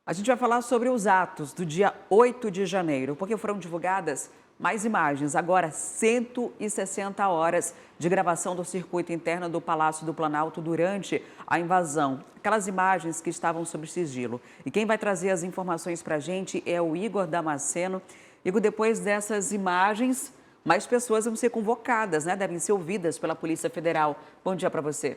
A gente vai falar sobre os atos do dia 8 de janeiro, porque foram divulgadas mais imagens. Agora, 160 horas de gravação do circuito interno do Palácio do Planalto durante a invasão. Aquelas imagens que estavam sob sigilo. E quem vai trazer as informações para a gente é o Igor Damasceno. Igor, depois dessas imagens, mais pessoas vão ser convocadas, né? Devem ser ouvidas pela Polícia Federal. Bom dia para você.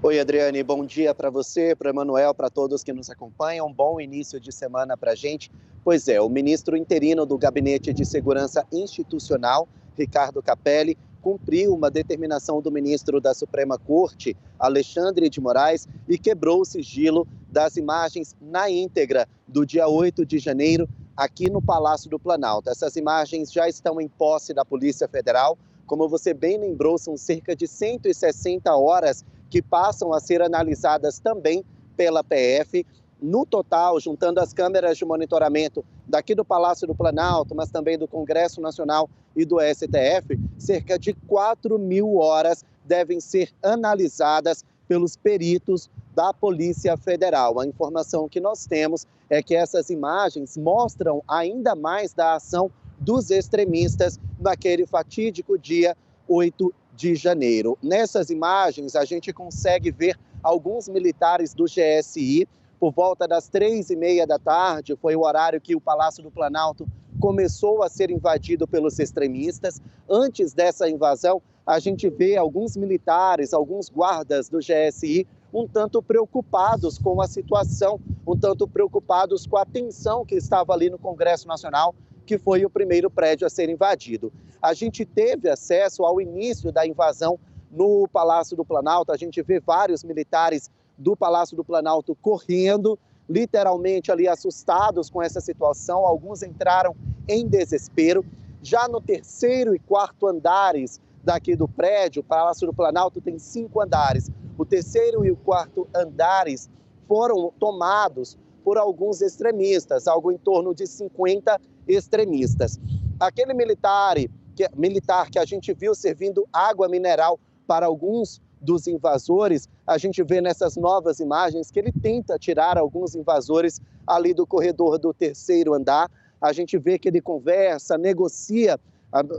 Oi, Adriane, bom dia para você, para o Emanuel, para todos que nos acompanham. Um bom início de semana para a gente. Pois é, o ministro interino do Gabinete de Segurança Institucional, Ricardo Capelli, cumpriu uma determinação do ministro da Suprema Corte, Alexandre de Moraes, e quebrou o sigilo das imagens na íntegra do dia 8 de janeiro, aqui no Palácio do Planalto. Essas imagens já estão em posse da Polícia Federal. Como você bem lembrou, são cerca de 160 horas que passam a ser analisadas também pela PF. No total, juntando as câmeras de monitoramento daqui do Palácio do Planalto, mas também do Congresso Nacional e do STF, cerca de 4.000 horas devem ser analisadas pelos peritos da Polícia Federal. A informação que nós temos é que essas imagens mostram ainda mais da ação dos extremistas naquele fatídico dia 8 de janeiro. Nessas imagens, a gente consegue ver alguns militares do GSI. Por volta das 3h30 da tarde, foi o horário que o Palácio do Planalto começou a ser invadido pelos extremistas. Antes dessa invasão, a gente vê alguns militares, alguns guardas do GSI, um tanto preocupados com a situação, um tanto preocupados com a tensão que estava ali no Congresso Nacional, que foi o primeiro prédio a ser invadido. A gente teve acesso ao início da invasão no Palácio do Planalto. A gente vê vários militares do Palácio do Planalto correndo, literalmente ali assustados com essa situação. Alguns entraram em desespero. Já no terceiro e quarto andares daqui do prédio, o Palácio do Planalto tem 5 andares. O terceiro e o quarto andares foram tomados por alguns extremistas, algo em torno de 50 extremistas. Aquele militar que a gente viu servindo água mineral para alguns dos invasores, a gente vê nessas novas imagens que ele tenta tirar alguns invasores ali do corredor do terceiro andar. A gente vê que ele conversa, negocia,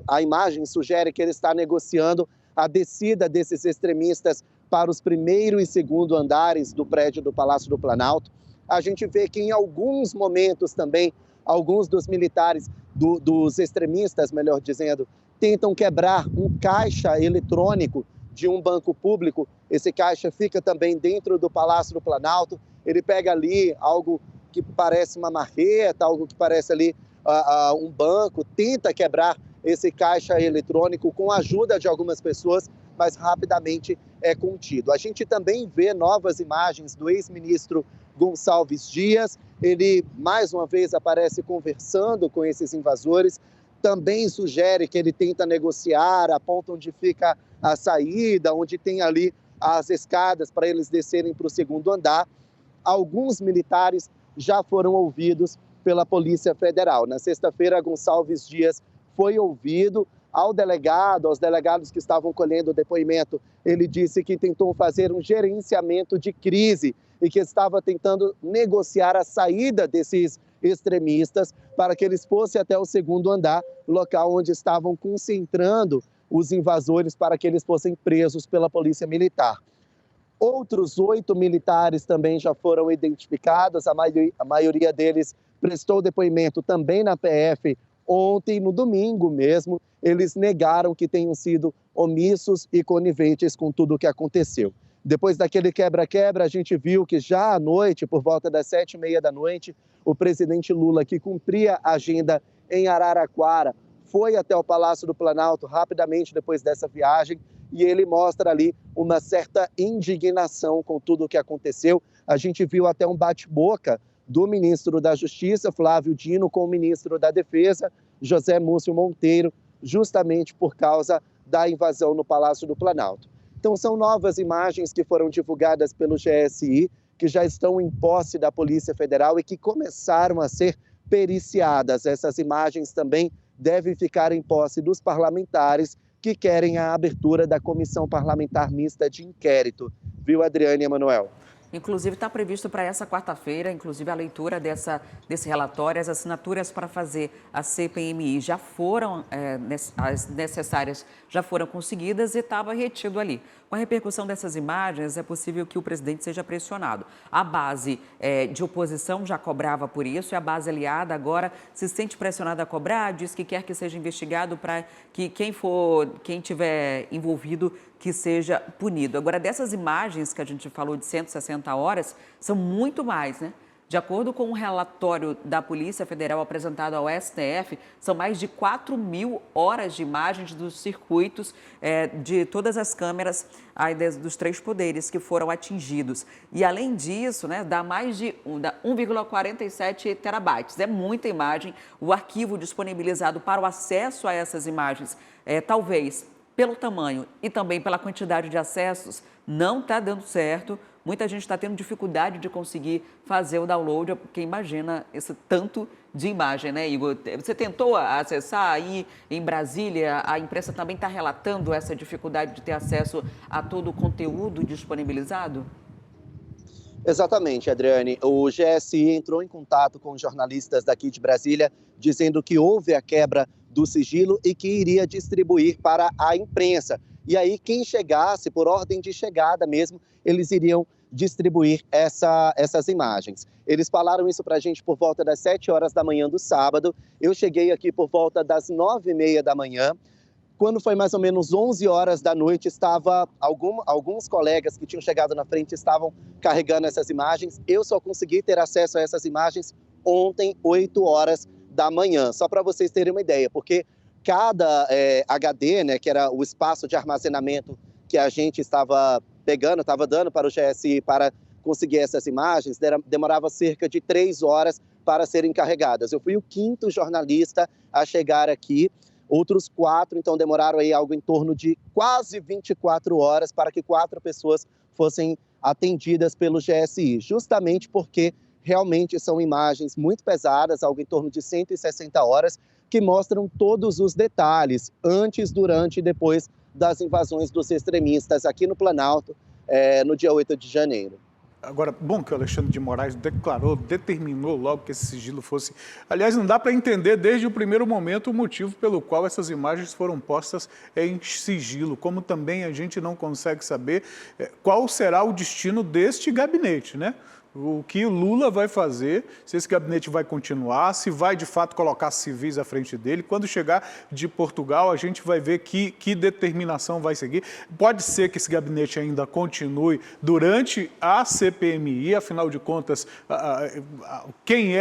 a imagem sugere que ele está negociando a descida desses extremistas para os primeiro e segundo andares do prédio do Palácio do Planalto. A gente vê que em alguns momentos também, alguns dos militares, dos extremistas, melhor dizendo, tentam quebrar um caixa eletrônico de um banco público. Esse caixa fica também dentro do Palácio do Planalto. Ele pega ali algo que parece uma marreta, algo que parece ali um banco, tenta quebrar esse caixa eletrônico com a ajuda de algumas pessoas, mas rapidamente é contido. A gente também vê novas imagens do ex-ministro Gonçalves Dias. Ele, mais uma vez, aparece conversando com esses invasores. Também sugere que ele tenta negociar, aponta onde fica a saída, onde tem ali as escadas para eles descerem para o segundo andar. Alguns militares já foram ouvidos pela Polícia Federal. Na sexta-feira, Gonçalves Dias foi ouvido. Aos delegados que estavam colhendo o depoimento, ele disse que tentou fazer um gerenciamento de crise e que estava tentando negociar a saída desses extremistas para que eles fossem até o segundo andar, local onde estavam concentrando os invasores para que eles fossem presos pela Polícia Militar. Outros 8 militares também já foram identificados, a maioria deles prestou depoimento também na PF ontem, no domingo mesmo. Eles negaram que tenham sido omissos e coniventes com tudo o que aconteceu. Depois daquele quebra-quebra, a gente viu que já à noite, por volta das 7h30 da noite, o presidente Lula, que cumpria a agenda em Araraquara, foi até o Palácio do Planalto rapidamente depois dessa viagem e ele mostra ali uma certa indignação com tudo o que aconteceu. A gente viu até um bate-boca do ministro da Justiça, Flávio Dino, com o ministro da Defesa, José Múcio Monteiro, justamente por causa da invasão no Palácio do Planalto. Então, são novas imagens que foram divulgadas pelo GSI, que já estão em posse da Polícia Federal e que começaram a ser periciadas. Essas imagens também devem ficar em posse dos parlamentares que querem a abertura da Comissão Parlamentar Mista de Inquérito. Viu, Adriane e Emanuel? Inclusive, está previsto para essa quarta-feira, inclusive a leitura desse relatório. As assinaturas para fazer a CPMI já foram, as necessárias já foram conseguidas e estava retido ali. Com a repercussão dessas imagens, é possível que o presidente seja pressionado. A base de oposição já cobrava por isso e a base aliada agora se sente pressionada a cobrar, diz que quer que seja investigado para que quem tiver envolvido que seja punido. Agora, dessas imagens que a gente falou de 160 horas, são muito mais, né? De acordo com um relatório da Polícia Federal apresentado ao STF, são mais de 4.000 horas de imagens dos circuitos de todas as câmeras dos 3 poderes que foram atingidos. E, além disso, né, dá mais de 1,47 terabytes. É muita imagem. O arquivo disponibilizado para o acesso a essas imagens, talvez pelo tamanho e também pela quantidade de acessos, não está dando certo. Muita gente está tendo dificuldade de conseguir fazer o download, porque imagina esse tanto de imagem, né, Igor? Você tentou acessar aí em Brasília? A imprensa também está relatando essa dificuldade de ter acesso a todo o conteúdo disponibilizado? Exatamente, Adriane. O GSI entrou em contato com jornalistas daqui de Brasília, dizendo que houve a quebra do sigilo e que iria distribuir para a imprensa. E aí, quem chegasse, por ordem de chegada mesmo, eles iriam distribuir essas imagens. Eles falaram isso para a gente por volta das 7 horas da manhã do sábado. Eu cheguei aqui por volta das 9h30 da manhã. Quando foi mais ou menos 11 horas da noite, alguns colegas que tinham chegado na frente estavam carregando essas imagens. Eu só consegui ter acesso a essas imagens ontem, 8 horas da manhã. Só para vocês terem uma ideia, porque cada HD, né, que era o espaço de armazenamento que a gente estava pegando, estava dando para o GSI para conseguir essas imagens, demorava cerca de 3 horas para serem carregadas. Eu fui o 5º jornalista a chegar aqui. Outros 4, então, demoraram aí algo em torno de quase 24 horas para que 4 pessoas fossem atendidas pelo GSI, justamente porque realmente são imagens muito pesadas, algo em torno de 160 horas, que mostram todos os detalhes, antes, durante e depois das invasões dos extremistas aqui no Planalto, no dia 8 de janeiro. Agora, bom que o Alexandre de Moraes determinou logo que esse sigilo fosse... Aliás, não dá para entender desde o primeiro momento o motivo pelo qual essas imagens foram postas em sigilo, como também a gente não consegue saber qual será o destino deste gabinete, né? O que o Lula vai fazer, se esse gabinete vai continuar, se vai de fato colocar civis à frente dele. Quando chegar de Portugal, a gente vai ver que determinação vai seguir. Pode ser que esse gabinete ainda continue durante a CPMI, afinal de contas, quem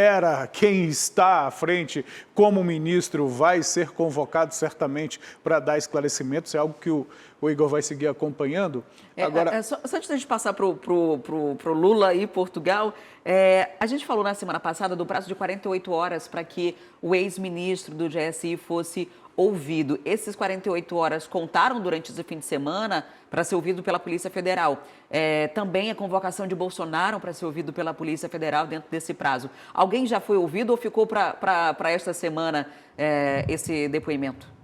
está à frente como ministro vai ser convocado certamente para dar esclarecimentos, é algo que o Igor vai seguir acompanhando. Agora... Só antes da gente passar para o Lula e Portugal, a gente falou na semana passada do prazo de 48 horas para que o ex-ministro do GSI fosse ouvido. Esses 48 horas contaram durante esse fim de semana para ser ouvido pela Polícia Federal. Também a convocação de Bolsonaro para ser ouvido pela Polícia Federal dentro desse prazo. Alguém já foi ouvido ou ficou para esta semana esse depoimento?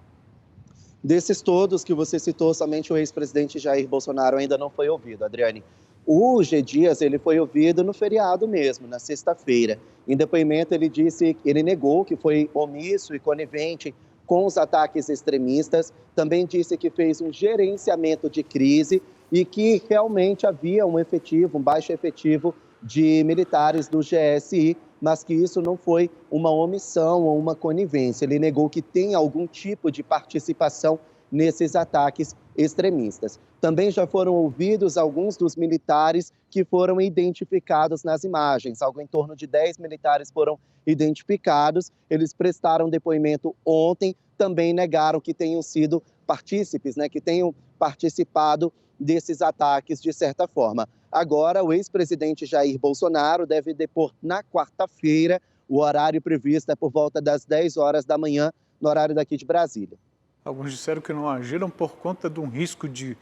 Desses todos que você citou, somente o ex-presidente Jair Bolsonaro ainda não foi ouvido, Adriane. O G. Dias, ele foi ouvido no feriado mesmo, na sexta-feira. Em depoimento, ele negou que foi omisso e conivente com os ataques extremistas. Também disse que fez um gerenciamento de crise e que realmente havia um baixo efetivo de militares do GSI, mas que isso não foi uma omissão ou uma conivência. Ele negou que tem algum tipo de participação nesses ataques extremistas. Também já foram ouvidos alguns dos militares que foram identificados nas imagens. Algo em torno de 10 militares foram identificados. Eles prestaram depoimento ontem, também negaram que tenham sido partícipes, né, que tenham participado desses ataques de certa forma. Agora, o ex-presidente Jair Bolsonaro deve depor na quarta-feira. O horário previsto é por volta das 10 horas da manhã, no horário daqui de Brasília. Alguns disseram que não agiram por conta de um risco de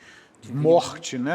morte, né?